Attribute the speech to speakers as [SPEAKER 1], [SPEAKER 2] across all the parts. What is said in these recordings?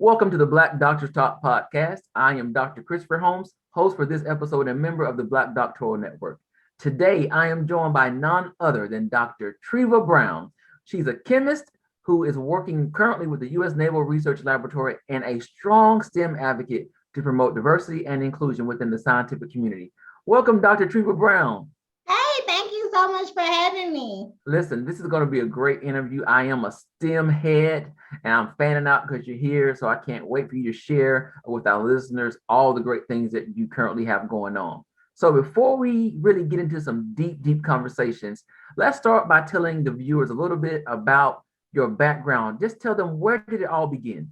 [SPEAKER 1] Welcome to the Black Doctors Talk podcast. I am Dr. Christopher Holmes, host for this episode and member of the Black Doctoral Network. Today, I am joined by none other than Dr. Treva Brown. She's a chemist who is working currently with the U.S. Naval Research Laboratory and a strong STEM advocate to promote diversity and inclusion within the scientific community. Welcome, Dr. Treva Brown.
[SPEAKER 2] Hey, thank you so much for having me.
[SPEAKER 1] Listen, this is going to be a great interview. I am a STEM head and I'm fanning out because you're here. So I can't wait for you to share with our listeners all the great things that you currently have going on. So before we really get into some deep conversations, let's start by telling the viewers a little bit about your background. Just tell them, where did it all begin?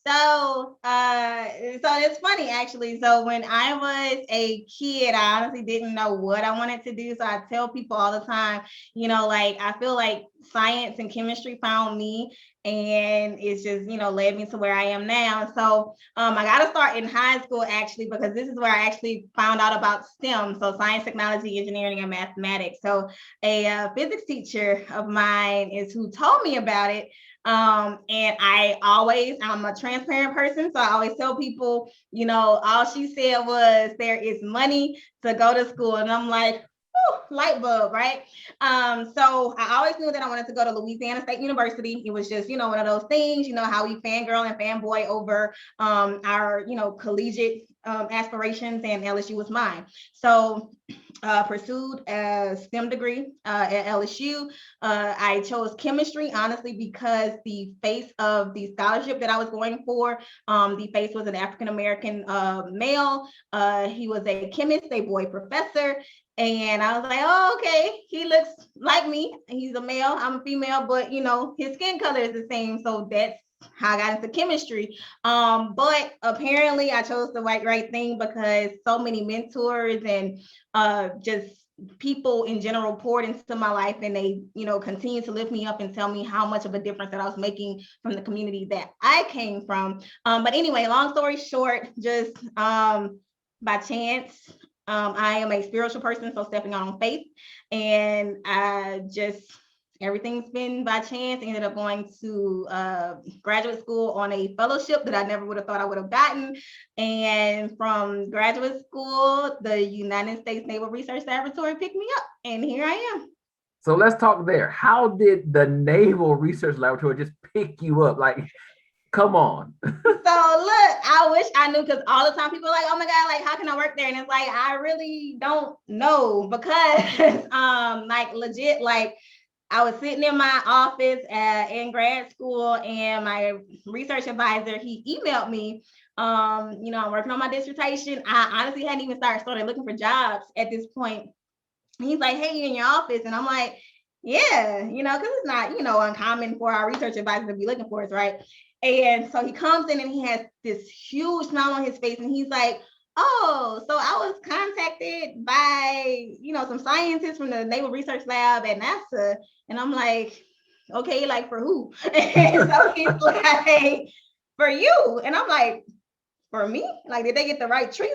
[SPEAKER 2] So it's funny actually. So when I was a kid, I honestly didn't know what I wanted to do. So I tell people all the time, like I feel like science and chemistry found me, and it's just led me to where I am now. So I got to start in high school actually, because this is where I actually found out about STEM, so science, technology, engineering, and mathematics. So a physics teacher of mine is who told me about it. And I'm a transparent person. So I always tell people, all she said was there is money to go to school. And I'm like, light bulb, right? So I always knew that I wanted to go to Louisiana State University. It was just, one of those things, how we fangirl and fanboy over our, collegiate aspirations, and LSU was mine. So pursued a STEM degree at LSU. I chose chemistry, honestly, because the face of the scholarship that I was going for, the face was an African-American male. He was a chemist, a boy professor. And I was like, oh, okay, he looks like me. He's a male, I'm a female, but his skin color is the same. So that's how I got into chemistry. But apparently I chose the right thing, because so many mentors and just people in general poured into my life, and they continue to lift me up and tell me how much of a difference that I was making from the community that I came from. But anyway, long story short, just by chance, I am a spiritual person, so stepping out on faith, and I just everything's been by chance. Ended up going to graduate school on a fellowship that I never would have thought I would have gotten. And from graduate school, the United States Naval Research Laboratory picked me up, and here I am.
[SPEAKER 1] So let's talk there. How did the Naval Research Laboratory just pick you up? Like, come on.
[SPEAKER 2] So look, I wish I knew, because all the time people are like, oh my God, like how can I work there? And it's like, I really don't know, because like legit, like I was sitting in my office in grad school, and my research advisor, he emailed me. I'm working on my dissertation. I honestly hadn't even started looking for jobs at this point. He's like, hey, you in your office? And I'm like, yeah, because it's not, uncommon for our research advisor to be looking for us, right? And so he comes in and he has this huge smile on his face, and he's like, oh, so I was contacted by, some scientists from the Naval Research Lab at NASA. And I'm like, okay, like for who? And so he's like, for you. And I'm like, for me? Like, did they get the right Treva?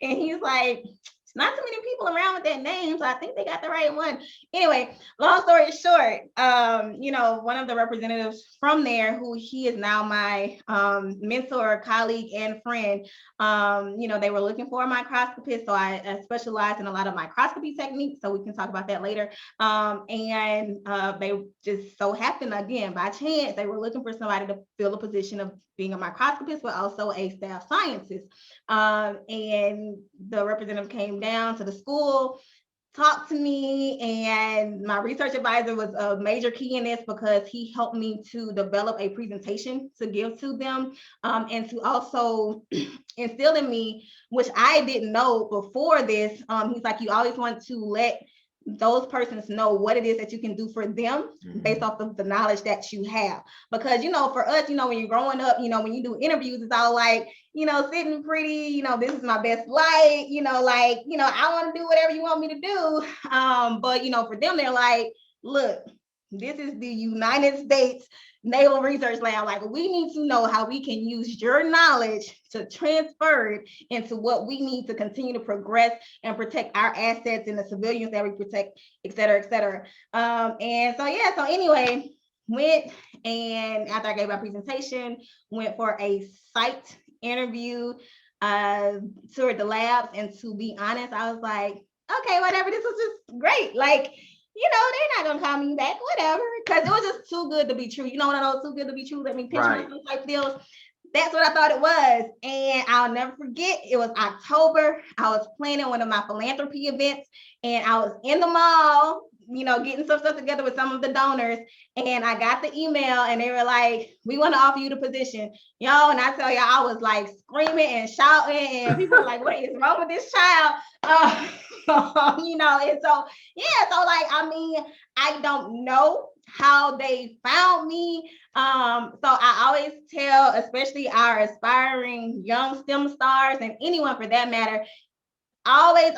[SPEAKER 2] And he's like, it's not too many people around with that name, so I think they got the right one. Anyway, long story short, one of the representatives from there, who he is now my mentor, colleague, and friend, they were looking for a microscopist, so I specialize in a lot of microscopy techniques, so we can talk about that later. And they just so happened, again, by chance, they were looking for somebody to fill the position of being a microscopist, but also a staff scientist. And the representative came down to the school, talked to me, and my research advisor was a major key in this, because he helped me to develop a presentation to give to them, and to also instill in me, which I didn't know before this. He's like, you always want to let those persons know what it is that you can do for them based off of the knowledge that you have. Because, for us, when you're growing up, when you do interviews, it's all like, sitting pretty, this is my best light, I want to do whatever you want me to do. But, for them, they're like, look, this is the United States Naval Research Lab. Like, we need to know how we can use your knowledge to transfer it into what we need to continue to progress and protect our assets and the civilians that we protect, et cetera, et cetera. And so, yeah, so anyway, went, and after I gave my presentation, went for a site interview, toured the labs, and to be honest, I was like, okay, whatever, this was just great. Like, they're not gonna call me back, whatever, because it was just too good to be true. One of those too good to be true, let me pitch myself type deals. That's what I thought it was. And I'll never forget, it was October. I was planning one of my philanthropy events, and I was in the mall, getting some stuff together with some of the donors. And I got the email, and they were like, we want to offer you the position. Yo, and I tell you, I was like screaming and shouting, and people were like, what is wrong with this child? And so, yeah, so like, I don't know how they found me. So I always tell, especially our aspiring young STEM stars, and anyone for that matter, always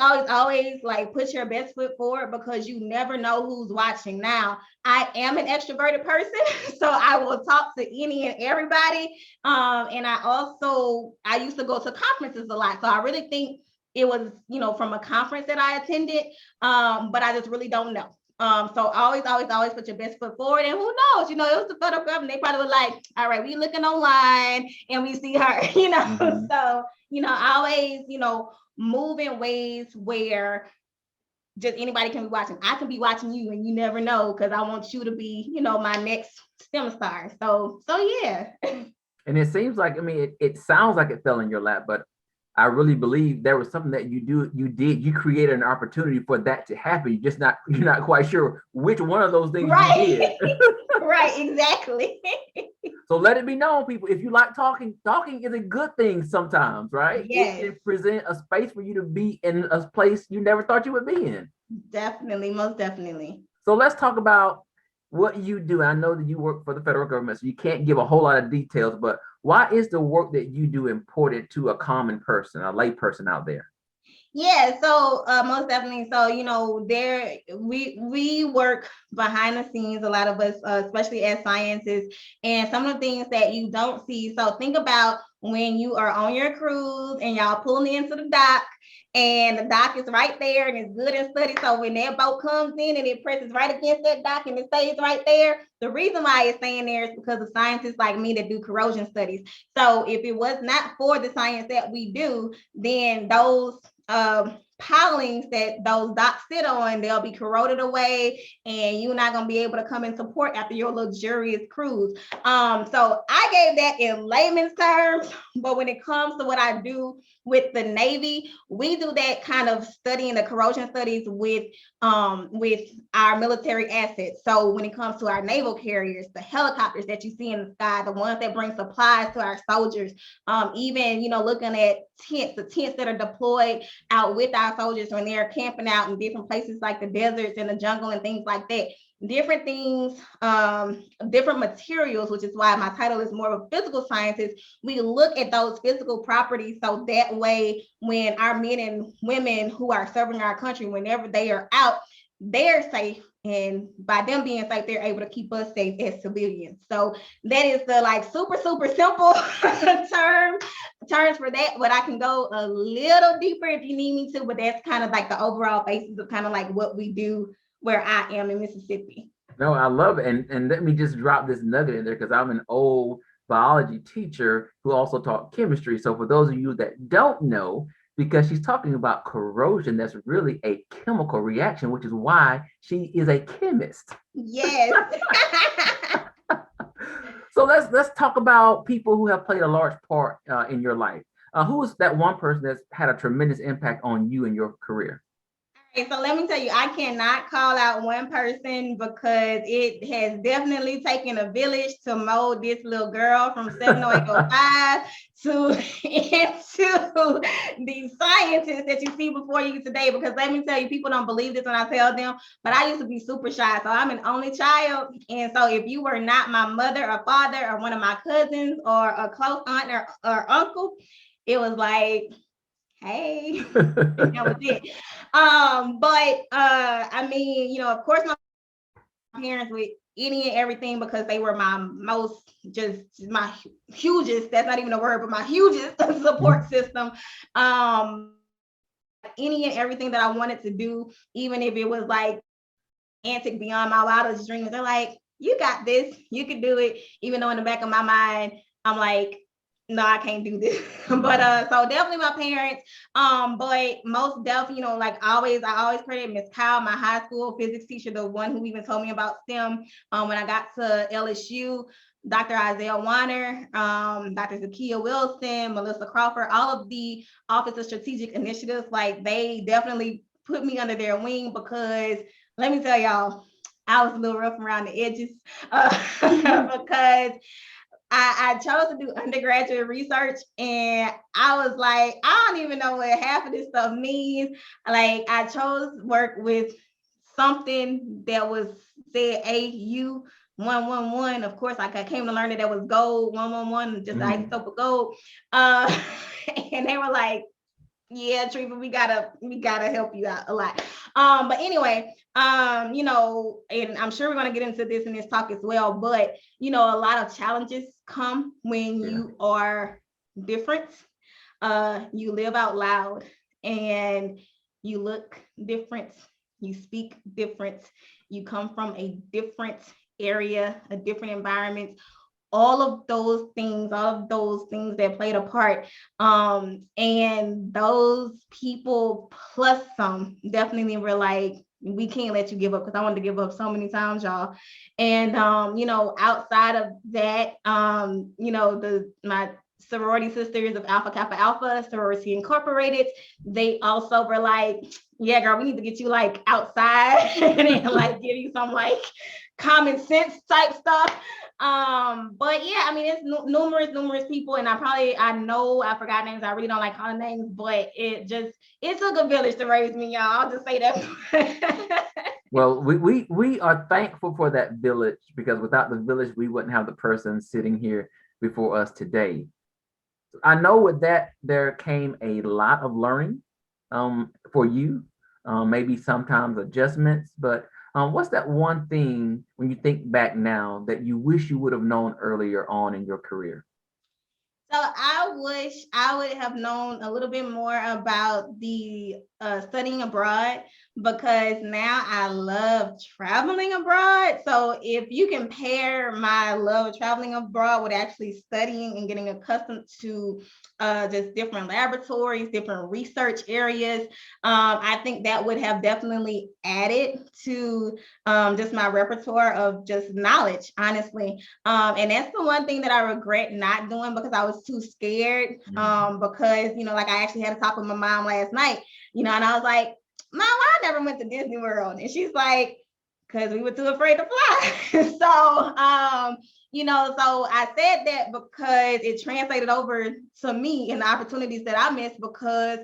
[SPEAKER 2] like put your best foot forward, because you never know who's watching. Now, I am an extroverted person, so I will talk to any and everybody. And I used to go to conferences a lot. So I really think it was, from a conference that I attended, but I just really don't know. So always put your best foot forward. And who knows, it was the federal government. They probably were like, all right, we looking online and we see her, Mm-hmm. So, always, move in ways where just anybody can be watching. I can be watching you, and you never know, because I want you to be, my next STEM star. So yeah.
[SPEAKER 1] And it seems like, it sounds like it fell in your lap, but I really believe there was something that you created an opportunity for that to happen. You're not quite sure which one of those things you did.
[SPEAKER 2] Right, exactly.
[SPEAKER 1] So let it be known, people, if you like talking is a good thing sometimes, right?
[SPEAKER 2] Yes.
[SPEAKER 1] It can present a space for you to be in a place you never thought you would be in.
[SPEAKER 2] Definitely, most definitely.
[SPEAKER 1] So let's talk about what you do. I know that you work for the federal government, so you can't give a whole lot of details, but why is the work that you do important to a common person, a lay person out there?
[SPEAKER 2] Yeah, so most definitely. So, we work behind the scenes, a lot of us, especially as scientists, and some of the things that you don't see. So think about when you are on your cruise and y'all pulling into the dock, and the dock is right there and it's good and steady. So when that boat comes in and it presses right against that dock and it stays right there, the reason why it's staying there is because of scientists like me that do corrosion studies. So if it was not for the science that we do, then those pilings that those docks sit on, they'll be corroded away, and you're not going to be able to come and support after your luxurious cruise. So I gave that in layman's terms, but when it comes to what I do with the Navy, we do that kind of studying, the corrosion studies with our military assets. So when it comes to our naval carriers, the helicopters that you see in the sky, the ones that bring supplies to our soldiers, even, looking at the tents that are deployed out with our soldiers when they're camping out in different places like the deserts and the jungle and things like that. Different things, different materials, which is why my title is more of a physical scientist. We look at those physical properties, so that way when our men and women who are serving our country, whenever they are out, they're safe, and by them being safe, they're able to keep us safe as civilians. So that is the super simple terms for that, but I can go a little deeper if you need me to, but that's kind of like the overall basis of kind of like what we do where I am in Mississippi.
[SPEAKER 1] No, I love it. And let me just drop this nugget in there, because I'm an old biology teacher who also taught chemistry. So for those of you that don't know, because she's talking about corrosion, that's really a chemical reaction, which is why she is a chemist.
[SPEAKER 2] Yes.
[SPEAKER 1] So let's talk about people who have played a large part in your life. Who is that one person that's had a tremendous impact on you in your career?
[SPEAKER 2] Okay, so let me tell you, I cannot call out one person, because it has definitely taken a village to mold this little girl from 70805 into these scientists that you see before you today. Because let me tell you, people don't believe this when I tell them, but I used to be super shy. So I'm an only child. And so if you were not my mother or father or one of my cousins or a close aunt or uncle, it was like, hey, that was it. Of course, my parents with any and everything, because they were my my hugest, that's not even a word, but my hugest support system. Any and everything that I wanted to do, even if it was like antic beyond my wildest dreams, they're like, you got this, you can do it. Even though in the back of my mind, I'm like, no, I can't do this. But so definitely my parents. But most definitely, like I always credit Miss Kyle, my high school physics teacher, the one who even told me about STEM. When I got to LSU, Dr. Isaiah Warner, Dr. Zakia Wilson, Melissa Crawford, all of the Office of Strategic Initiatives, like they definitely put me under their wing because let me tell y'all, I was a little rough around the edges because I chose to do undergraduate research and I was like, I don't even know what half of this stuff means. Like I chose to work with something that was said AU 111. Of course, like I came to learn that was gold 111, just isotope of gold. And they were like, yeah, Treva, we gotta help you out a lot. But anyway, and I'm sure we're gonna get into this in this talk as well, but a lot of challenges come when you are different. You live out loud and you look different, you speak different, you come from a different area, a different environment, all of those things that played a part. And those people plus some definitely were like, we can't let you give up, because I wanted to give up so many times, y'all. And outside of that, my sorority sisters of Alpha Kappa Alpha, Sorority Incorporated, they also were like, yeah, girl, we need to get you like outside and like give you some like common sense type stuff. But yeah, I mean, it's numerous people, and I know I forgot names. I really don't like calling names, but it took a village to raise me, y'all. I'll just say that.
[SPEAKER 1] Well, we are thankful for that village, because without the village, we wouldn't have the person sitting here before us today. I know with that there came a lot of learning for you, maybe sometimes adjustments, but what's that one thing when you think back now that you wish you would have known earlier on in your career?
[SPEAKER 2] So I wish I would have known a little bit more about the studying abroad, because now I love traveling abroad. So if you compare my love of traveling abroad with actually studying and getting accustomed to just different laboratories, different research areas, I think that would have definitely added to just my repertoire of just knowledge, honestly. And that's the one thing that I regret not doing, because I was too scared. Because, like I actually had a talk with my mom last night, and I was like, Mom, why I never went to Disney World? And she's like, because we were too afraid to fly. So, so I said that because it translated over to me and the opportunities that I missed because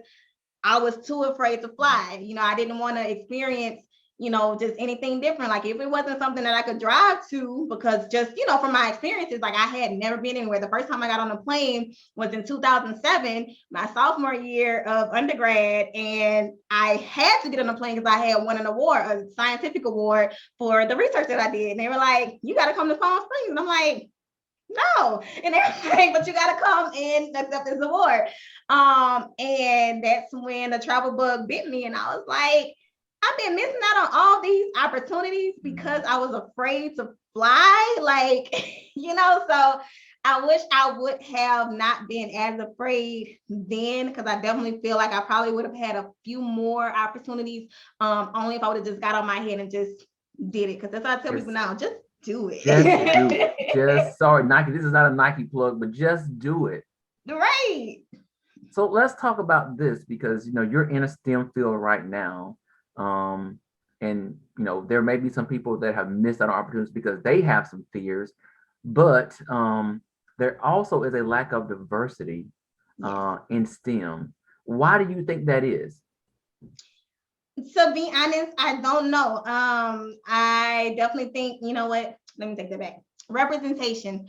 [SPEAKER 2] I was too afraid to fly. I didn't want to experience, just anything different. Like if it wasn't something that I could drive to, because just, from my experiences, like I had never been anywhere. The first time I got on a plane was in 2007, my sophomore year of undergrad. And I had to get on a plane because I had won an award, a scientific award for the research that I did. And they were like, you got to come to Palm Springs. And I'm like, no. And they're like, but you got to come and accept this award. And that's when the travel bug bit me. And I was like, I've been missing out on all these opportunities because I was afraid to fly. Like, so I wish I would have not been as afraid then, because I definitely feel like I probably would have had a few more opportunities, only if I would have just got on my head and just did it. Because that's what I tell people now, just do it.
[SPEAKER 1] Just do it. Sorry, Nike, this is not a Nike plug, but just do it.
[SPEAKER 2] Right.
[SPEAKER 1] So let's talk about this, because you're in a STEM field right now. And there may be some people that have missed out on opportunities because they have some fears, but there also is a lack of diversity in STEM. Why do you think that is?
[SPEAKER 2] To be honest, I don't know. I definitely think, let me take that back. Representation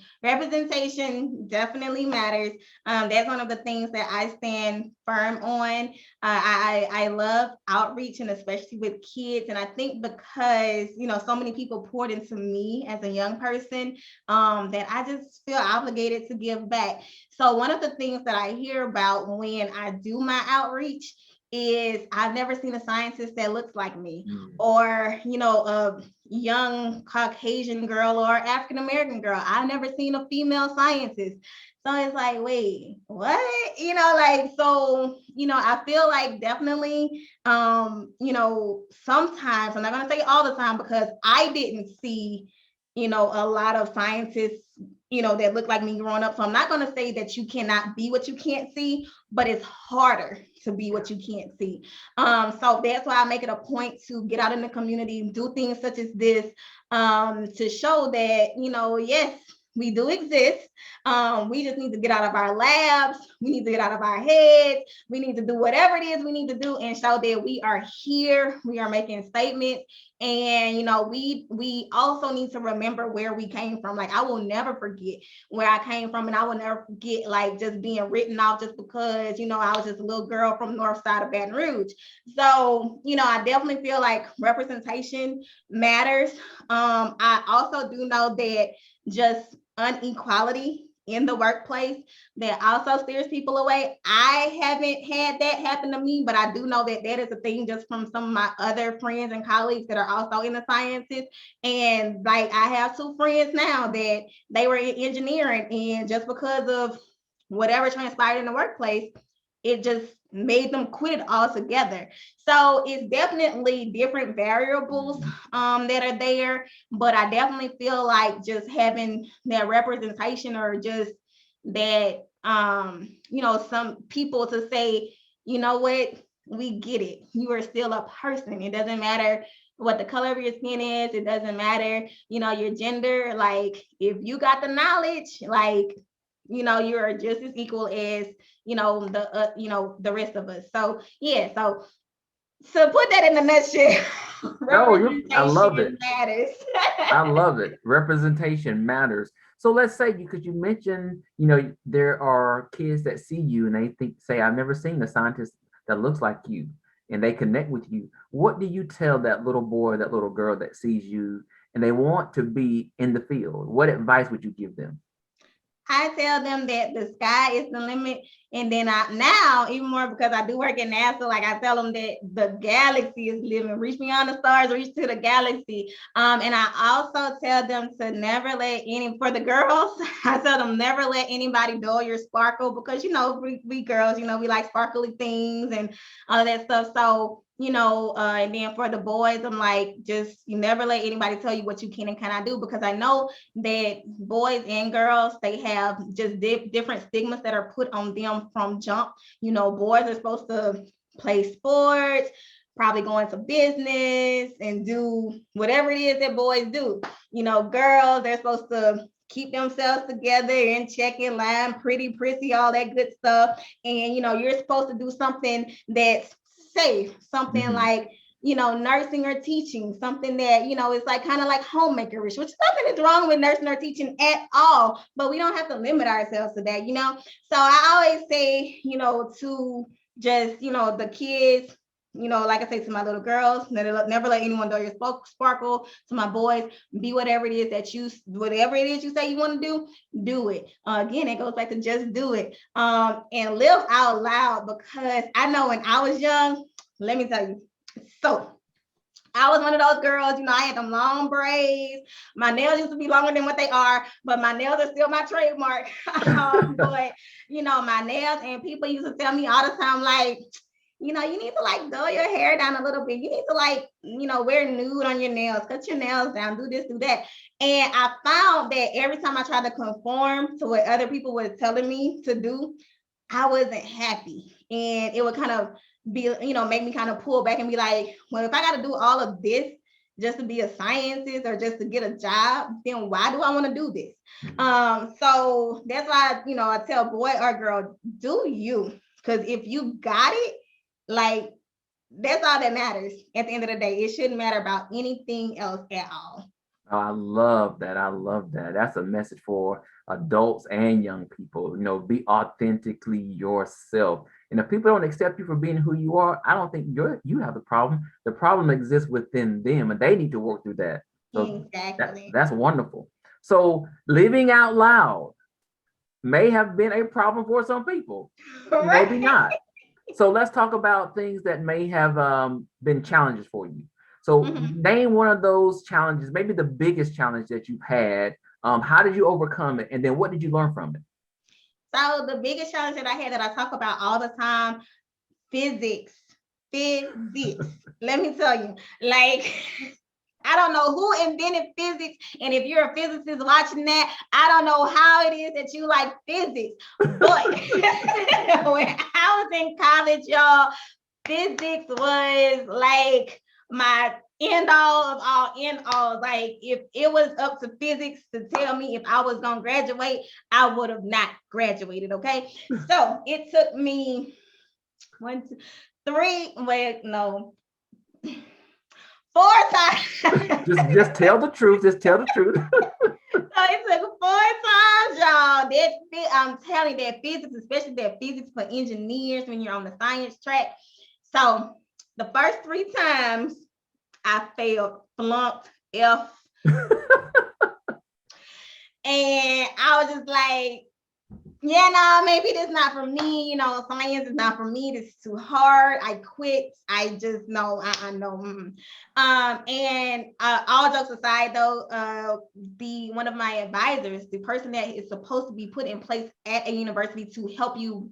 [SPEAKER 2] definitely matters. That's one of the things that I stand firm on. I love outreach, and especially with kids. And I think because, so many people poured into me as a young person, that I just feel obligated to give back. So one of the things that I hear about when I do my outreach is I've never seen a scientist that looks like me, or young Caucasian girl or African American girl. I've never seen a female scientist. So it's like, wait, what? Like, so, I feel like definitely, sometimes, I'm not going to say all the time because I didn't see, a lot of scientists, that look like me growing up. So I'm not going to say that you cannot be what you can't see, but it's harder to be what you can't see. So that's why I make it a point to get out in the community, do things such as this, to show that, yes, we do exist. We just need to get out of our labs. We need to get out of our heads. We need to do whatever it is we need to do and show that we are here. We are making statements. And, we also need to remember where we came from. Like, I will never forget where I came from. And I will never forget, like, just being written off just because, I was just a little girl from the north side of Baton Rouge. So, I definitely feel like representation matters. I also do know that just inequality in the workplace that also steers people away. I haven't had that happen to me, but I do know that that is a thing just from some of my other friends and colleagues that are also in the sciences. And like, I have 2 friends now that they were in engineering, and just because of whatever transpired in the workplace, it just made them quit it altogether. So it's definitely different variables that are there, but I definitely feel like just having that representation, or just that some people to say, you know what, we get it. You are still a person. It doesn't matter what the color of your skin is. It doesn't matter, your gender. Like, if you got the knowledge, like, you're just as equal as the rest of us. So yeah, so to put that in a nutshell,
[SPEAKER 1] I love it.
[SPEAKER 2] representation matters.
[SPEAKER 1] I love it. Representation matters. So let's say, because you mentioned, there are kids that see you and they say, I've never seen a scientist that looks like you, and they connect with you. What do you tell that little boy, that little girl that sees you and they want to be in the field? What advice would you give them?
[SPEAKER 2] I tell them that the sky is the limit. And then now, even more because I do work at NASA, like, I tell them that the galaxy is living. Reach beyond the stars, reach to the galaxy. And I also tell them to never let for the girls, I tell them never let anybody dull your sparkle, because, we girls, we like sparkly things and all of that stuff. So, and then for the boys, I'm like, just, you never let anybody tell you what you can and cannot do, because I know that boys and girls, they have just different stigmas that are put on them from jump. Boys are supposed to play sports, probably go into business and do whatever it is that boys do. Girls, they're supposed to keep themselves together and check in line, pretty, prissy, all that good stuff. And, you're supposed to do something that's safe, something like, nursing or teaching, something that, it's like kind of like homemakerish, which nothing is wrong with nursing or teaching at all, but we don't have to limit ourselves to that, So I always say, to just, the kids, like I say to my little girls, never let anyone dull your sparkle. To my boys, be whatever it is you say you want to do it. Again, it goes back to just do it. And live out loud, because I know when I was young, let me tell you. So I was one of those girls, I had them long braids. My nails used to be longer than what they are, but my nails are still my trademark. But, my nails, and people used to tell me all the time, like, you need to like dull your hair down a little bit. You need to like, wear nude on your nails, cut your nails down, do this, do that. And I found that every time I tried to conform to what other people were telling me to do, I wasn't happy. And it would kind of be, make me kind of pull back and be like, well, if I got to do all of this just to be a scientist or just to get a job, then why do I want to do this? So that's why, I tell boy or girl, do you, because if you got it, like, that's all that matters at the end of the day. It shouldn't matter about anything else at all.
[SPEAKER 1] Oh, I love that. I love that. That's a message for adults and young people. Be authentically yourself. And if people don't accept you for being who you are, I don't think you have the problem. The problem exists within them, and they need to work through that. So
[SPEAKER 2] exactly.
[SPEAKER 1] That's wonderful. So living out loud may have been a problem for some people, maybe not. So let's talk about things that may have been challenges for you. So
[SPEAKER 2] Mhm.
[SPEAKER 1] name one of those challenges, maybe the biggest challenge that you've had. How did you overcome it? And then what did you learn from it?
[SPEAKER 2] So the biggest challenge that I had that I talk about all the time, physics. Physics. Let me tell you, like, I don't know who invented physics. And if you're a physicist watching that, I don't know how it is that you like physics. But when I was in college, y'all, physics was like my end all of all end all. Like, if it was up to physics to tell me if I was gonna graduate, I would have not graduated. Okay. So it took me 1, 2, 3, wait, no, 4 times.
[SPEAKER 1] Just tell the truth. Just tell the truth.
[SPEAKER 2] So it took 4 times, y'all. I'm telling you, that physics, especially that physics for engineers when you're on the science track. So the first 3 times I failed, flunked, F. And I was just like, yeah, no, maybe this not for me. Science is not for me. This is too hard. I quit. I just know. I know. And all jokes aside, though, one of my advisors, the person that is supposed to be put in place at a university to help you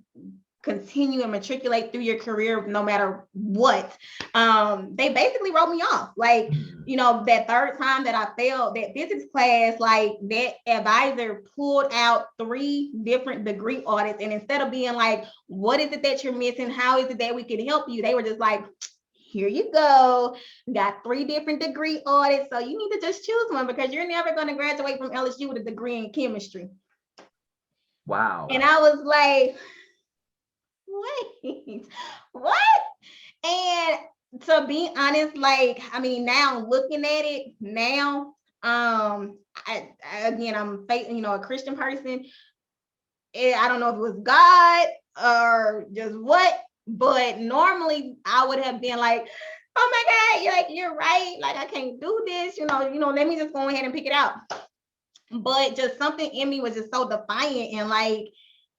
[SPEAKER 2] continue and matriculate through your career no matter what, they basically wrote me off. Like, that third time that I failed that physics class, like, that advisor pulled out 3 different degree audits, and instead of being like, what is it that you're missing, how is it that we can help you, they were just like, here you go, got 3 different degree audits, so you need to just choose one because you're never going to graduate from LSU with a degree in chemistry.
[SPEAKER 1] Wow.
[SPEAKER 2] And I was like, wait, what? And to be honest, like, I mean, now looking at it now, I'm a Christian person. I don't know if it was God or just what, but normally I would have been like, oh my God, you're right. Like, I can't do this, let me just go ahead and pick it out. But just something in me was just so defiant and like,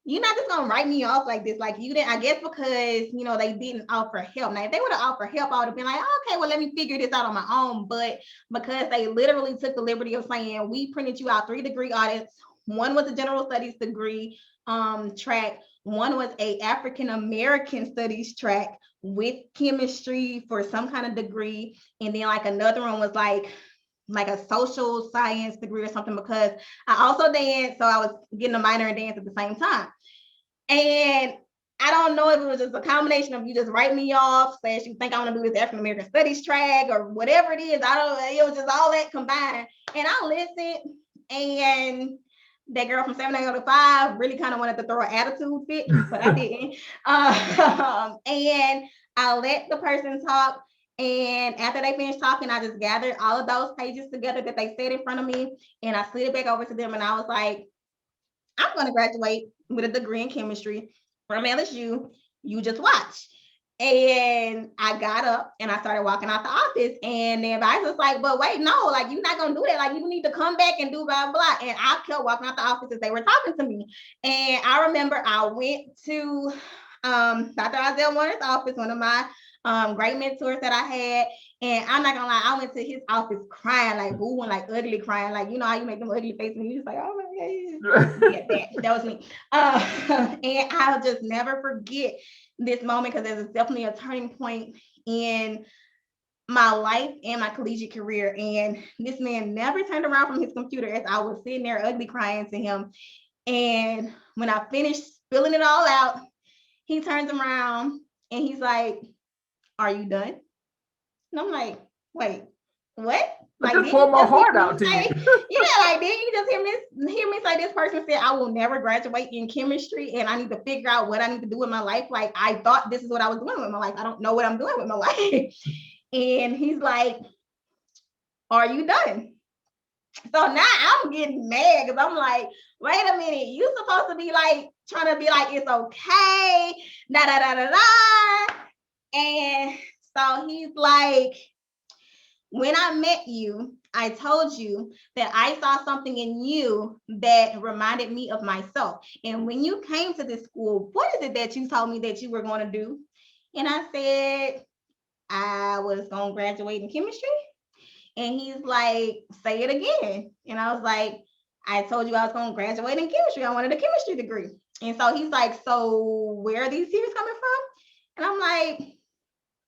[SPEAKER 2] you're not just gonna write me off like this. Like, you didn't, I guess because, they didn't offer help. Now, if they would have offered help, I would have been like, okay, well, let me figure this out on my own. But because they literally took the liberty of saying, we printed you out 3 degree audits. One was a general studies degree track. One was a African American studies track with chemistry for some kind of degree. And then like another one was like a social science degree or something, because I also dance. So I was getting a minor in dance at the same time. And I don't know if it was just a combination of you just write me off, / you think I want to do this African American studies track or whatever it is. It was just all that combined. And I listened, and that girl from 785 really kind of wanted to throw an attitude fit, but I didn't. And I let the person talk. And after they finished talking, I just gathered all of those pages together that they said in front of me, and I slid it back over to them. And I was like, I'm going to graduate with a degree in chemistry from LSU. You just watch. And I got up and I started walking out the office, and the advisor was like, but wait, no, like, you're not going to do that. Like, you need to come back and do blah, blah. And I kept walking out the office as they were talking to me. And I remember I went to Dr. Isaiah Warner's office, one of my great mentors that I had. And I'm not gonna lie, I went to his office crying, like booing, like ugly crying, like, how you make them ugly faces and you just like, oh my God. Yeah, that was me. And I'll just never forget this moment, because there's definitely a turning point in my life and my collegiate career. And this man never turned around from his computer as I was sitting there ugly crying to him. And when I finished spilling it all out, he turns around and he's like, are you done? And I'm like, wait, what?
[SPEAKER 1] I just pour my heart out to you.
[SPEAKER 2] Yeah, like, didn't you just hear me say this person said I will never graduate in chemistry and I need to figure out what I need to do with my life? Like, I thought this is what I was doing with my life. I don't know what I'm doing with my life. And he's like, are you done? So now I'm getting mad because I'm like, wait a minute, you supposed to be like trying to be like, it's okay, da da da da da. And so he's like, when I met you, I told you that I saw something in you that reminded me of myself. And when you came to this school, what is it that you told me that you were going to do? And I said, I was going to graduate in chemistry. And he's like, say it again. And I was like, I told you I was going to graduate in chemistry. I wanted a chemistry degree. And so he's like, so where are these tears coming from? And I'm like,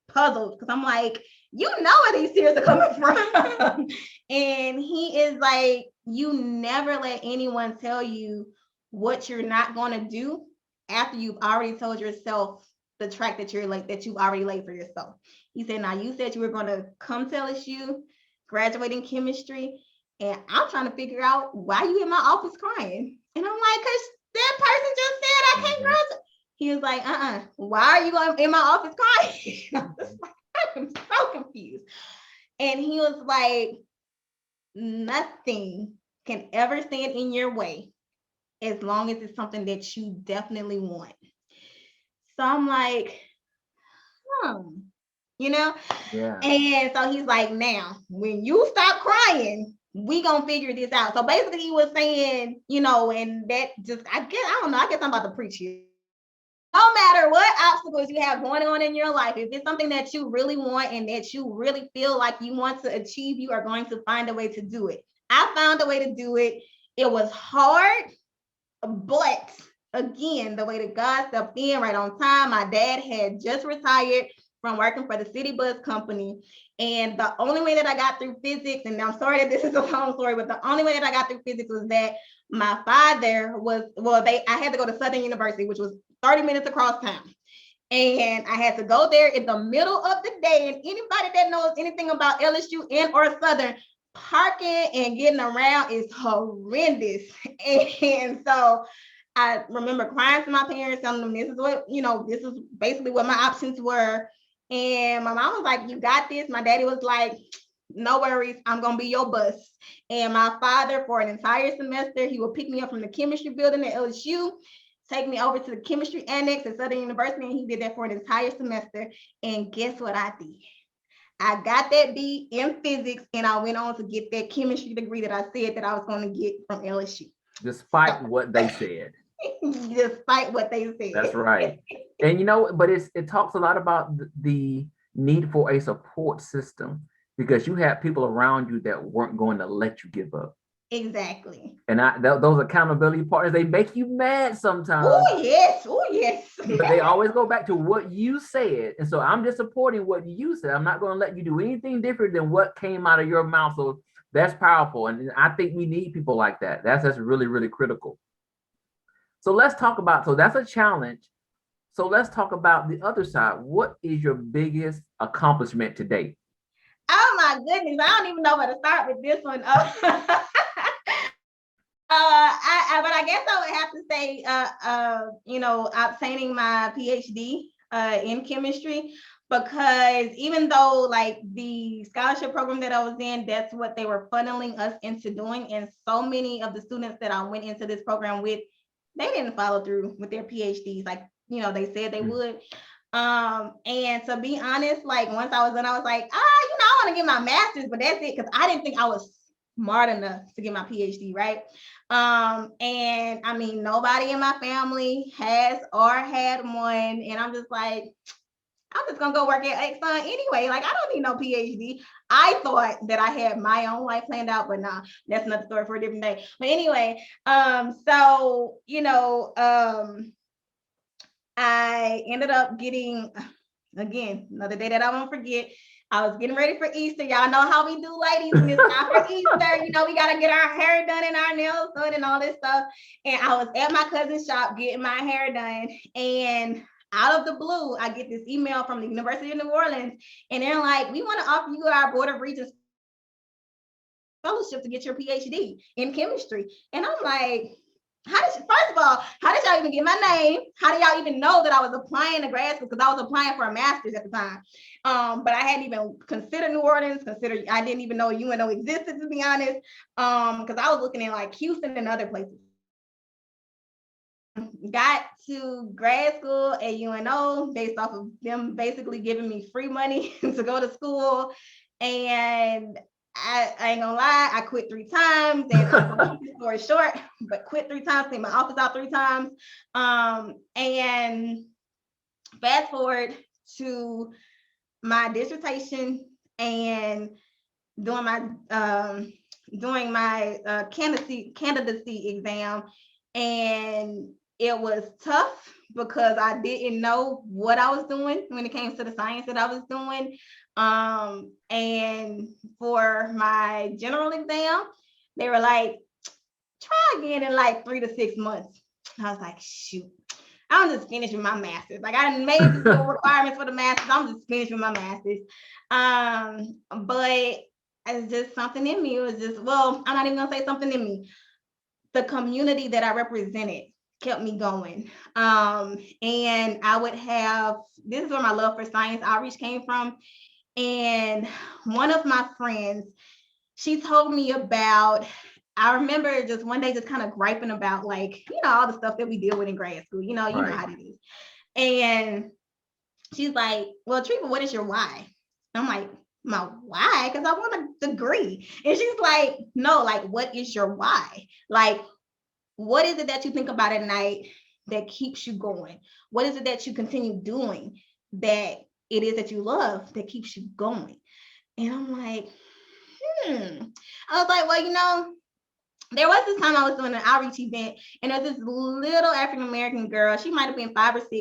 [SPEAKER 2] puzzled, because I'm like, you know where these tears are coming from. And he is like, you never let anyone tell you what you're not going to do after you've already told yourself the track that you've already laid for yourself. He said, now you said you were going to come to LSU, graduate in chemistry, and I'm trying to figure out why you in my office crying. And I'm like, because that person just said I can't graduate. He was like, why are you going in my office crying? I was like, I'm so confused. And he was like, nothing can ever stand in your way as long as it's something that you definitely want. So I'm like,
[SPEAKER 1] Yeah.
[SPEAKER 2] And so he's like, now, when you stop crying, we gonna figure this out. So basically he was saying, and that just, I guess I'm about to preach here. No matter what obstacles you have going on in your life, if it's something that you really want and that you really feel like you want to achieve, you are going to find a way to do it. I found a way to do it. It was hard, but again, the way that God stepped in right on time. My dad had just retired from working for the city bus company. And the only way that I got through physics, and I'm sorry that this is a long story, but the only way that I got through physics was that my father I had to go to Southern University, which was 30 minutes across town. And I had to go there in the middle of the day. And anybody that knows anything about LSU and or Southern, parking and getting around is horrendous. And so I remember crying to my parents, telling them this is basically what my options were. And my mom was like, you got this. My daddy was like, no worries, I'm going to be your bus. And my father, for an entire semester, he would pick me up from the chemistry building at LSU, take me over to the chemistry annex at Southern University, and he did that for an entire semester. And guess what I did? I got that B in physics, and I went on to get that chemistry degree that I said that I was going to get from LSU.
[SPEAKER 1] Despite what they said.
[SPEAKER 2] Despite what they said.
[SPEAKER 1] That's right. And but it talks a lot about the need for a support system, because you have people around you that weren't going to let you give up.
[SPEAKER 2] Exactly.
[SPEAKER 1] And those accountability partners, they make you mad sometimes.
[SPEAKER 2] Oh yes.
[SPEAKER 1] But they always go back to what you said. And so I'm just supporting what you said. I'm not going to let you do anything different than what came out of your mouth. So that's powerful. And I think we need people like that. That's really, really critical. So let's talk about, so that's a challenge. So let's talk about the other side. What is your biggest accomplishment to date?
[SPEAKER 2] Oh my goodness, I don't even know where to start with this one. But I guess I would have to say, obtaining my PhD in chemistry, because even though like the scholarship program that I was in, that's what they were funneling us into doing. And so many of the students that I went into this program with, they didn't follow through with their PhDs like, they said they would. And to be honest, like once I was done, I was like, I want to get my master's, but that's it. Cause I didn't think I was smart enough to get my PhD, right? And I mean, nobody in my family has or had one. And I'm just like, I'm just gonna go work at Exxon anyway. Like, I don't need no PhD. I thought that I had my own life planned out, but nah, that's another story for a different day. But anyway, I ended up getting, again, another day that I won't forget. I was getting ready for Easter. Y'all know how we do, ladies, when it's time for Easter. We got to get our hair done and our nails done and all this stuff. And I was at my cousin's shop getting my hair done. And out of the blue, I get this email from the University of New Orleans. And they're like, we want to offer you our Board of Regents fellowship to get your PhD in chemistry. And I'm like, first of all, how did y'all even get my name? How do y'all even know that I was applying to grad school? Because I was applying for a master's at the time. But I hadn't even considered New Orleans, I didn't even know UNO existed, to be honest. Because I was looking at like Houston and other places. Got to grad school at UNO based off of them basically giving me free money to go to school. And I ain't gonna lie, I quit 3 times, and I'm gonna keep the story short, but quit 3 times, cleaned my office out 3 times. And fast forward to my dissertation and doing my candidacy exam, and it was tough because I didn't know what I was doing when it came to the science that I was doing. And for my general exam, they were like, try again in like 3 to 6 months. I was like, shoot, I'm just finished with my master's. Like, I made the full requirements for the master's. I'm just finished with my master's. But it's just something in me. It was just, well, I'm not even gonna say something in me. The community that I represented kept me going. And I would have, this is where my love for science outreach came from. And one of my friends, she told me about, I remember just one day just kind of griping about, like, all the stuff that we deal with in grad school, you know how it is. And she's like, well, Treva, what is your why? I'm like, my why? Because I want a degree. And she's like, no, like, what is your why? Like, what is it that you think about at night that keeps you going? What is it that you continue doing that it is that you love that keeps you going? And I'm like, I was like, well, there was this time I was doing an outreach event, and there was this little African-American girl. She might have been 5 or 6.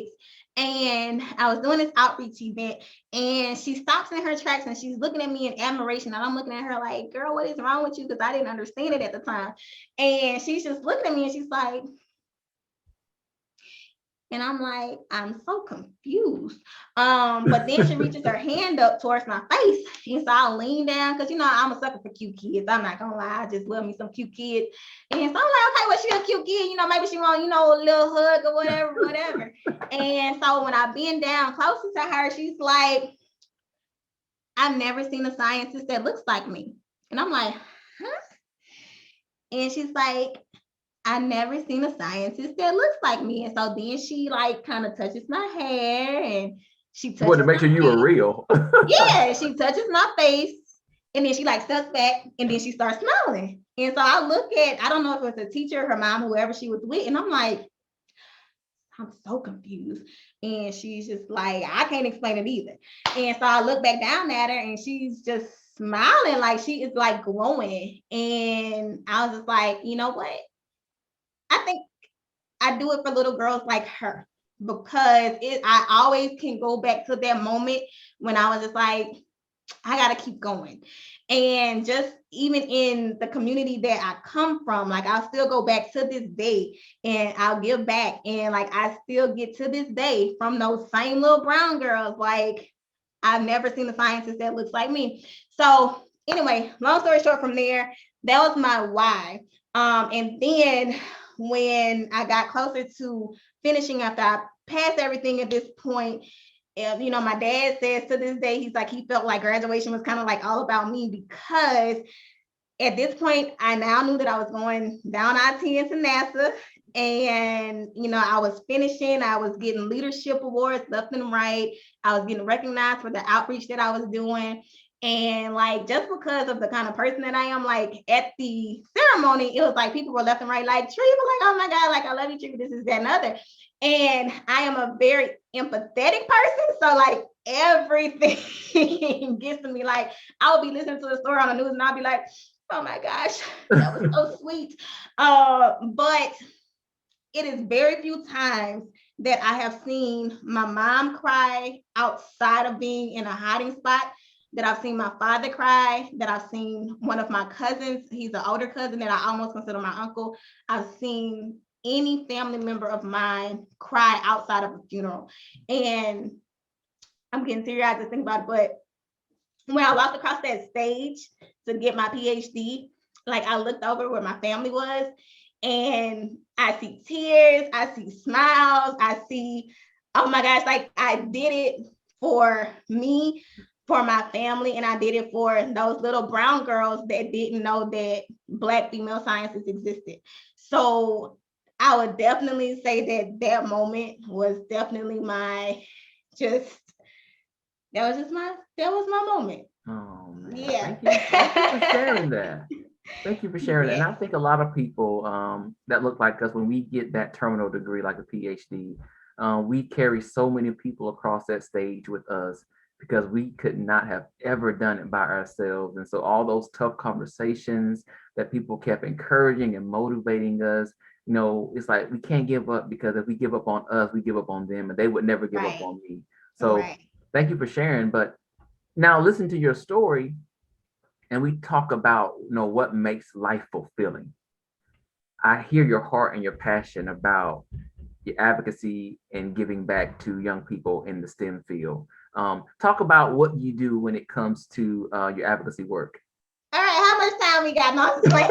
[SPEAKER 2] And I was doing this outreach event, and she stops in her tracks and she's looking at me in admiration. And I'm looking at her like, girl, what is wrong with you? Because I didn't understand it at the time. And she's just looking at me and she's like, and I'm like, I'm so confused. But then she reaches her hand up towards my face. And so I lean down because, I'm a sucker for cute kids. I'm not going to lie. I just love me some cute kids. And so I'm like, okay, well, she a cute kid. Maybe she want, a little hug or whatever. And so when I bend down closer to her, she's like, I've never seen a scientist that looks like me. And I'm like, huh? And she's like, I've never seen a scientist that looks like me. And so then she like kind of touches my hair, and she touches
[SPEAKER 1] to make sure you were real.
[SPEAKER 2] Yeah, she touches my face, and then she like steps back, and then she starts smiling. And so I look at, I don't know if it was a teacher, her mom, whoever she was with, and I'm like, I'm so confused. And she's just like, I can't explain it either. And so I look back down at her, and she's just smiling like she is like glowing. And I was just like, you know what? I think I do it for little girls like her, because I always can go back to that moment when I was just like, I got to keep going. And just even in the community that I come from, like, I'll still go back to this day and I'll give back. And like, I still get to this day from those same little brown girls. Like, I've never seen a scientist that looks like me. So anyway, long story short, from there, that was my why. And then when I got closer to finishing, after I passed everything at this point, my dad says to this day, he's like, he felt like graduation was kind of like all about me, because at this point, I now knew that I was going down I-10 to NASA. And, I was finishing, I was getting leadership awards left and right. I was getting recognized for the outreach that I was doing. And like, just because of the kind of person that I am, like at the ceremony, it was like people were left and right, like, Treva, like, oh my God, like, I love you, Treva, this is that and other. And I am a very empathetic person. So like, everything gets to me. Like, I will be listening to a story on the news and I'll be like, oh my gosh, that was so sweet. But it is very few times that I have seen my mom cry outside of being in a hiding spot, that I've seen my father cry, that I've seen one of my cousins, he's an older cousin that I almost consider my uncle. I've seen any family member of mine cry outside of a funeral. And I'm getting teary-eyed to think about it, but when I walked across that stage to get my PhD, like, I looked over where my family was, and I see tears, I see smiles, I see, oh my gosh, like, I did it for me, for my family, and I did it for those little brown girls that didn't know that Black female scientists existed. So I would definitely say that moment was definitely that was my moment.
[SPEAKER 1] Oh man.
[SPEAKER 2] Yeah.
[SPEAKER 1] Thank you for sharing that. Thank you for sharing that. And I think a lot of people that look like us, when we get that terminal degree, like a PhD, we carry so many people across that stage with us because we could not have ever done it by ourselves. And so all those tough conversations that people kept encouraging and motivating us, it's like we can't give up, because if we give up on us, we give up on them, and they would never give up
[SPEAKER 2] Right.
[SPEAKER 1] on me. So
[SPEAKER 2] Right.
[SPEAKER 1] thank you for sharing. But now listen to your story, and we talk about what makes life fulfilling. I hear your heart and your passion about your advocacy and giving back to young people in the STEM field. Talk about what you do when it comes to your advocacy work.
[SPEAKER 2] All right, how much time we got? No, I'm just playing.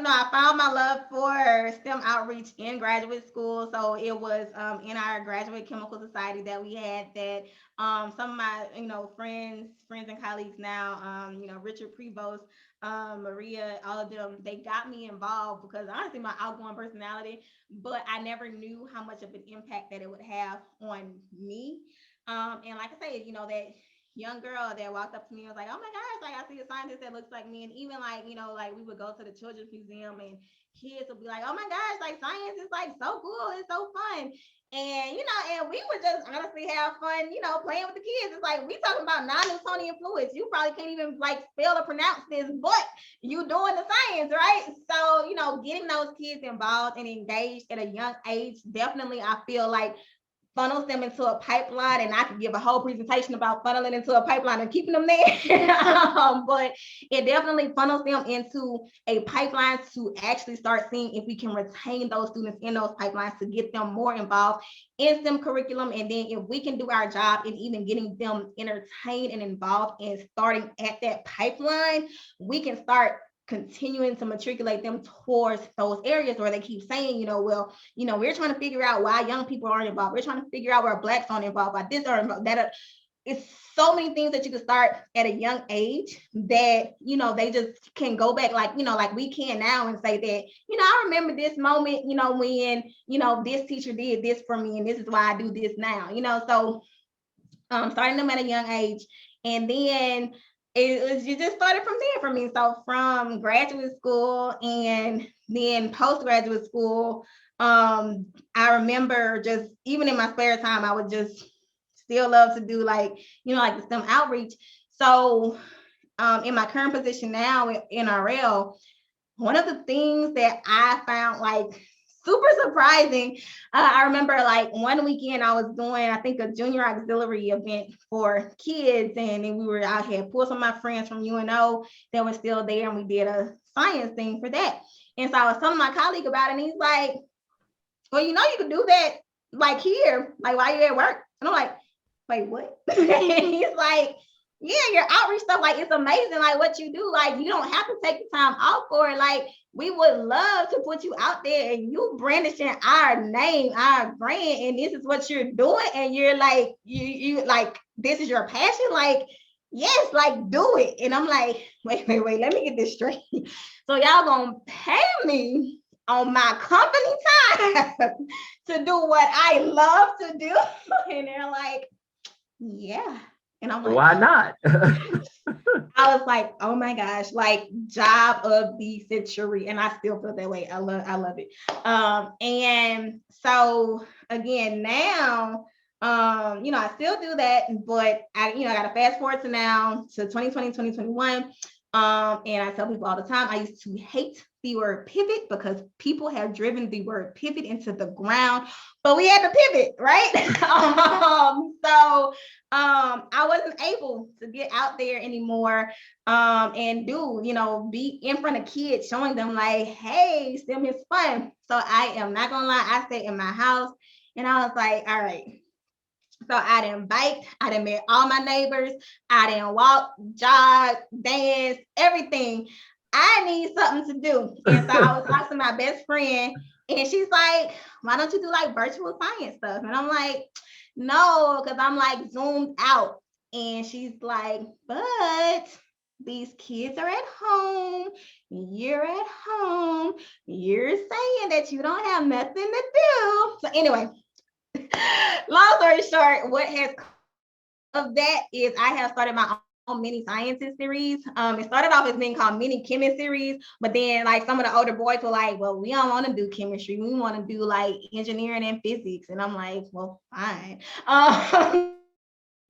[SPEAKER 2] I found my love for STEM outreach in graduate school. So it was in our graduate chemical society that we had that some of my friends and colleagues now, Richard Prevost, Maria, all of them, they got me involved because honestly, my outgoing personality, but I never knew how much of an impact that it would have on me. And like I say, that young girl that walked up to me and was like, "Oh my gosh, like I see a scientist that looks like me." And even like, like we would go to the children's museum and kids would be like, "Oh my gosh, like science is like so cool, it's so fun." And and we would just honestly have fun, playing with the kids. It's like we talking about non-Newtonian fluids. You probably can't even like spell or pronounce this, but you doing the science, right? So, getting those kids involved and engaged at a young age, definitely I feel like funnels them into a pipeline, and I could give a whole presentation about funneling into a pipeline and keeping them there. But it definitely funnels them into a pipeline to actually start seeing if we can retain those students in those pipelines to get them more involved in STEM curriculum. And then if we can do our job in even getting them entertained and involved and starting at that pipeline, we can start continuing to matriculate them towards those areas where they keep saying, we're trying to figure out why young people aren't involved. We're trying to figure out where Blacks aren't involved, by this or that. It's so many things that you can start at a young age that, they just can go back, like we can now and say that, I remember this moment, when, this teacher did this for me and this is why I do this now, so starting them at a young age. And then you just started from there for me. So from graduate school and then postgraduate school, I remember just even in my spare time, I would just still love to do like the STEM outreach. So in my current position now in NRL, one of the things that I found like super surprising, I remember like one weekend I was doing, I think, a junior auxiliary event for kids, and then I had pulled some of my friends from UNO that were still there, and we did a science thing for that. And so I was telling my colleague about it, and he's like, "Well, you can do that like here, like while you're at work." And I'm like, "Wait, what?" And he's like, "Yeah, your outreach stuff, like it's amazing, like what you do, like you don't have to take the time off for it. Like we would love to put you out there and you brandishing our name, our brand, and this is what you're doing, and you're like, you like this is your passion, like yes, like do it." And I'm like, wait, let me get this straight. So y'all gonna pay me on my company time to do what I love to do? And they're like, yeah. And I'm like,
[SPEAKER 1] Why not?
[SPEAKER 2] I was like, oh my gosh, like job of the century. And I still feel that way. I love it. And so again, now, I still do that, but I got to fast forward to now to 2020, 2021. And I tell people all the time, I used to hate the word pivot because people have driven the word pivot into the ground, but we had to pivot, right? So I wasn't able to get out there anymore and be in front of kids, showing them like, hey, STEM is fun. So I am not gonna lie, I stayed in my house and I was like, all right. So I didn't bike, I didn't meet all my neighbors, I didn't walk, jog, dance, everything. I need something to do. And so I was talking to my best friend, and she's like, why don't you do like virtual science stuff? And I'm like, no, because I'm like zoomed out. And she's like, but these kids are at home, you're at home, you're saying that you don't have nothing to do. So anyway, long story short, what has come of that is I have started my mini sciences series. It started off as being called mini chemist series, but then like some of the older boys were like, well, we don't want to do chemistry. We want to do like engineering and physics. And I'm like, well, fine.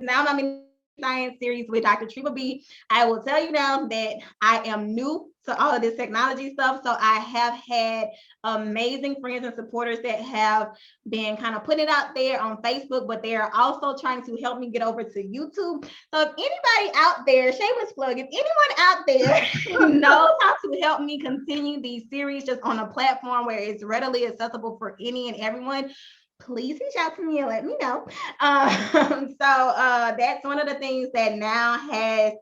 [SPEAKER 2] Now my mini science series with Dr. Treva B. I will tell you now that I am new to all of this technology stuff. So I have had amazing friends and supporters that have been kind of putting it out there on Facebook, but they are also trying to help me get over to YouTube. So if anybody out there, shameless plug, if anyone out there knows how to help me continue these series just on a platform where it's readily accessible for any and everyone, please reach out to me and let me know. That's one of the things that now has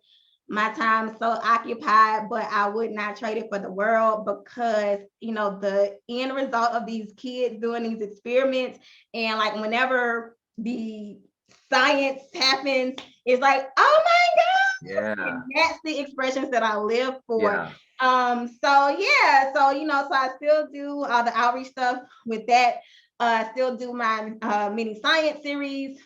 [SPEAKER 2] my time so occupied, but I would not trade it for the world because, the end result of these kids doing these experiments and like whenever the science happens, it's like, oh my God.
[SPEAKER 1] Yeah.
[SPEAKER 2] And that's the expressions that I live for.
[SPEAKER 1] Yeah.
[SPEAKER 2] So I still do all the outreach stuff with that. Still do my mini science series.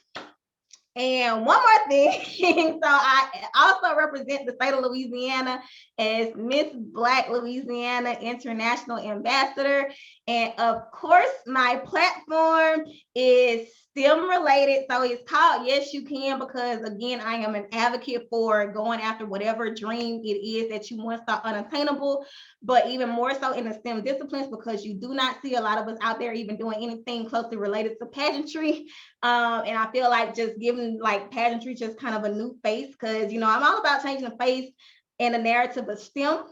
[SPEAKER 2] And one more thing, so I also represent the state of Louisiana as Miss Black Louisiana International Ambassador. And of course, my platform is STEM related. So it's called Yes You Can, because again, I am an advocate for going after whatever dream it is that you once thought unattainable, but even more so in the STEM disciplines, because you do not see a lot of us out there even doing anything closely related to pageantry. And I feel like just giving like pageantry just kind of a new face, because I'm all about changing the face and the narrative of STEM.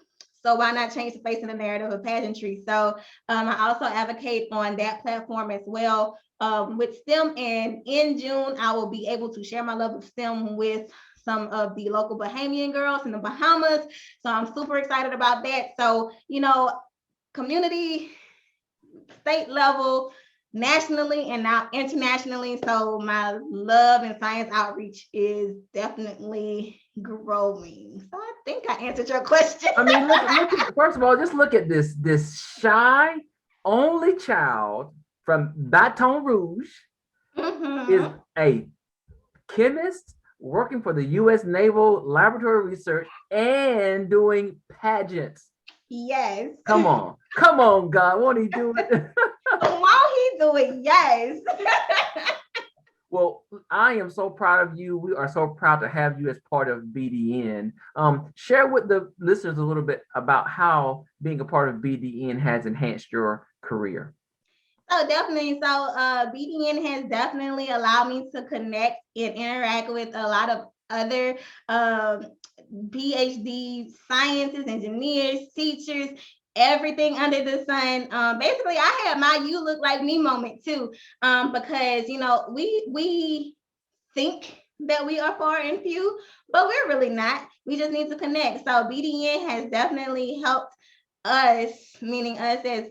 [SPEAKER 2] So why not change the face and the narrative of pageantry? So I also advocate on that platform as well with STEM. And in June, I will be able to share my love of STEM with some of the local Bahamian girls in the Bahamas. So I'm super excited about that. So, community, state level, nationally, and now internationally. So my love and science outreach is definitely growing. So I think I answered your question.
[SPEAKER 1] I mean, look at, first of all, just look at this shy only child from Baton Rouge is a chemist working for the U.S. Naval Laboratory Research and doing pageants.
[SPEAKER 2] Yes.
[SPEAKER 1] Come on, God, won't he do it?
[SPEAKER 2] While he do it, yes.
[SPEAKER 1] Well, I am so proud of you. We are so proud to have you as part of BDN. Share with the listeners a little bit about how being a part of BDN has enhanced your career.
[SPEAKER 2] Oh, definitely. So BDN has definitely allowed me to connect and interact with a lot of other PhD scientists, engineers, teachers, everything under the sun. Basically, I had my "you look like me" moment too, because we think that we are far and few, but we're really not. We just need to connect. So BDN has definitely helped us, meaning us as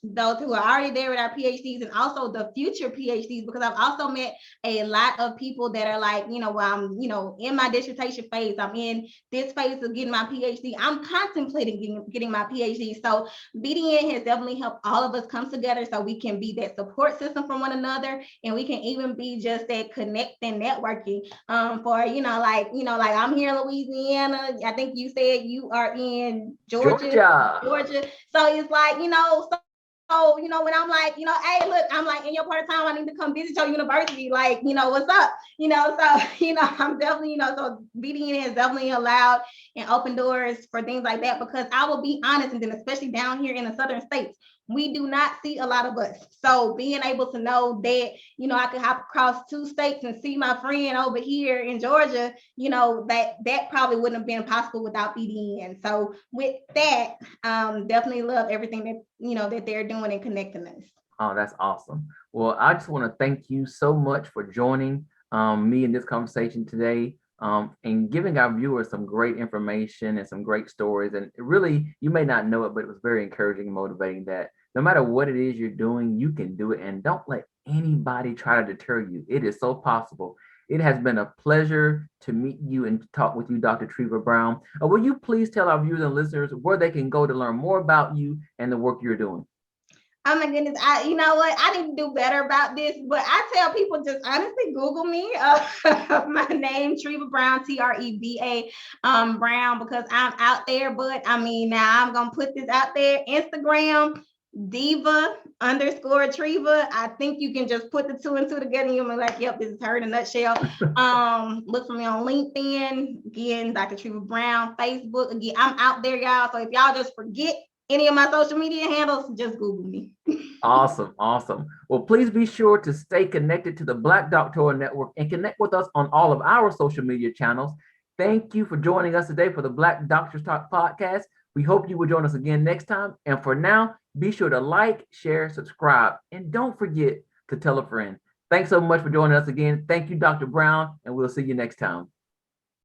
[SPEAKER 2] those who are already there with our PhDs and also the future PhDs, because I've also met a lot of people that are like, well, I'm in my dissertation phase, I'm in this phase of getting my PhD, I'm contemplating getting my PhD. So BDN has definitely helped all of us come together so we can be that support system for one another, and we can even be just that connect and networking for like I'm here in Louisiana. I think you said you are in Georgia. So it's like, so when I'm like, hey, look, I'm like in your part of town, I need to come visit your university. Like, what's up? I'm definitely, so BDN has definitely allowed and opened doors for things like that, because I will be honest, and then especially down here in the southern states, we do not see a lot of us. So being able to know that, I could hop across 2 states and see my friend over here in Georgia, that probably wouldn't have been possible without BDN. So with that, definitely love everything that, that they're doing and connecting us.
[SPEAKER 1] Oh, that's awesome. Well, I just want to thank you so much for joining me in this conversation today. And giving our viewers some great information and some great stories. And really, you may not know it, but it was very encouraging and motivating that no matter what it is you're doing, you can do it. And don't let anybody try to deter you. It is so possible. It has been a pleasure to meet you and talk with you, Dr. Treva Brown. Will you please tell our viewers and listeners where they can go to learn more about you and the work you're doing?
[SPEAKER 2] Oh my goodness. You know what? I need to do better about this, but I tell people just honestly Google me. My name, Treva Brown, Treva Brown, because I'm out there. But I mean, now I'm going to put this out there. Instagram, diva_Treva. I think you can just put the two and two together and you'll be like, yep, this is her in a nutshell. Look for me on LinkedIn. Again, Dr. Treva Brown. Facebook. Again, I'm out there, y'all. So if y'all just forget any of my social media handles, just Google me.
[SPEAKER 1] Awesome, awesome. Well, please be sure to stay connected to the Black Doctoral Network and connect with us on all of our social media channels. Thank you for joining us today for the Black Doctors Talk podcast. We hope you will join us again next time. And for now, be sure to like, share, subscribe, and don't forget to tell a friend. Thanks so much for joining us again. Thank you, Dr. Brown, and we'll see you next time.